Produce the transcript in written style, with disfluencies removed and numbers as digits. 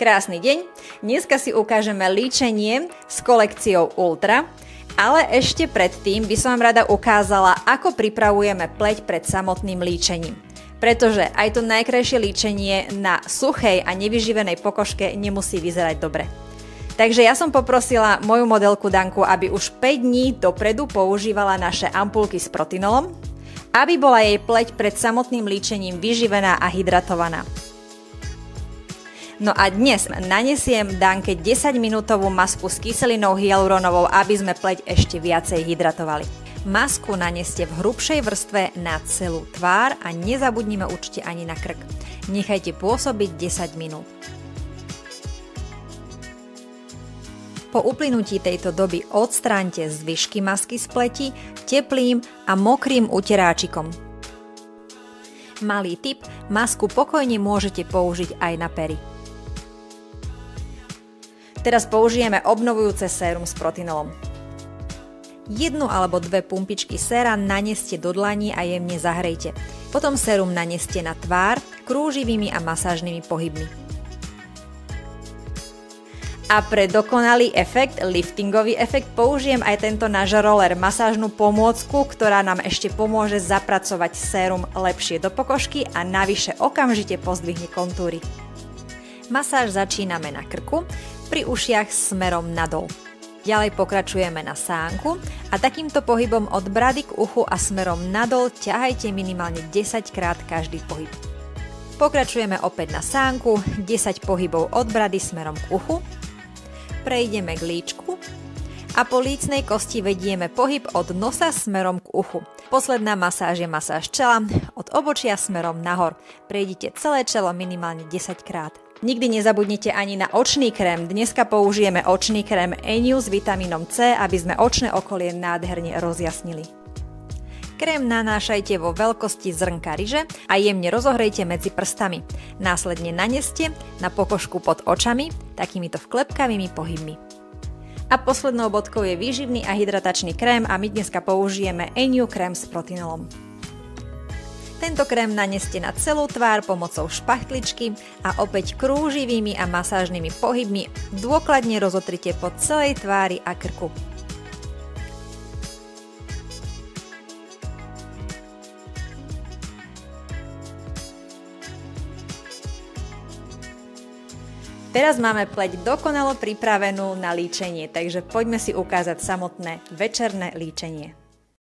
Krásny deň, dneska si ukážeme líčenie s kolekciou Ultra, ale ešte predtým by som vám rada ukázala, ako pripravujeme pleť pred samotným líčením. Pretože aj to najkrajšie líčenie na suchej a nevyživenej pokožke nemusí vyzerať dobre. Takže ja som poprosila moju modelku Danku, aby už 5 dní dopredu používala naše ampulky s protinolom, aby bola jej pleť pred samotným líčením vyživená a hydratovaná. No a dnes nanesiem Danke 10-minútovú masku s kyselinou hyaluronovou, aby sme pleť ešte viacej hydratovali. Masku naneste v hrubšej vrstve na celú tvár a nezabudnime určite ani na krk. Nechajte pôsobiť 10 minút. Po uplynutí tejto doby odstráňte zvyšky masky z pleti teplým a mokrým uteráčikom. Malý tip, masku pokojne môžete použiť aj na pery. Teraz použijeme obnovujúce sérum s protinolom. 1 alebo 2 pumpičky séra naneste do dlaní a jemne zahrejte. Potom sérum naneste na tvár krúživými a masážnymi pohybmi. A pre dokonalý efekt, liftingový efekt, použijem aj tento náš roller, masážnu pomôcku, ktorá nám ešte pomôže zapracovať sérum lepšie do pokožky a navyše okamžite pozdvihne kontúry. Masáž začíname na krku, pri ušiach smerom nadol. Ďalej pokračujeme na sánku a takýmto pohybom od brady k uchu a smerom nadol ťahajte minimálne 10 krát každý pohyb. Pokračujeme opäť na sánku, 10 pohybov od brady smerom k uchu. Prejdeme k líčku a po lícnej kosti vedieme pohyb od nosa smerom k uchu. Posledná masáž je masáž čela od obočia smerom nahor. Prejdite celé čelo minimálne 10 krát. Nikdy nezabudnite ani na očný krém. Dneska použijeme očný krém Eniu s vitamínom C, aby sme očné okolie nádherne rozjasnili. Krém nanášajte vo veľkosti zrnka ryže a jemne rozohrejte medzi prstami. Následne naneste na pokožku pod očami takýmito vklepkavými pohybmi. A poslednou bodkou je výživný a hydratačný krém a my dneska použijeme Eniu krém s protinolom. Tento krém naneste na celú tvár pomocou špachtličky a opäť krúživými a masážnymi pohybmi dôkladne rozotrite po celej tvári a krku. Teraz máme pleť dokonalo pripravenú na líčenie, takže poďme si ukázať samotné večerné líčenie.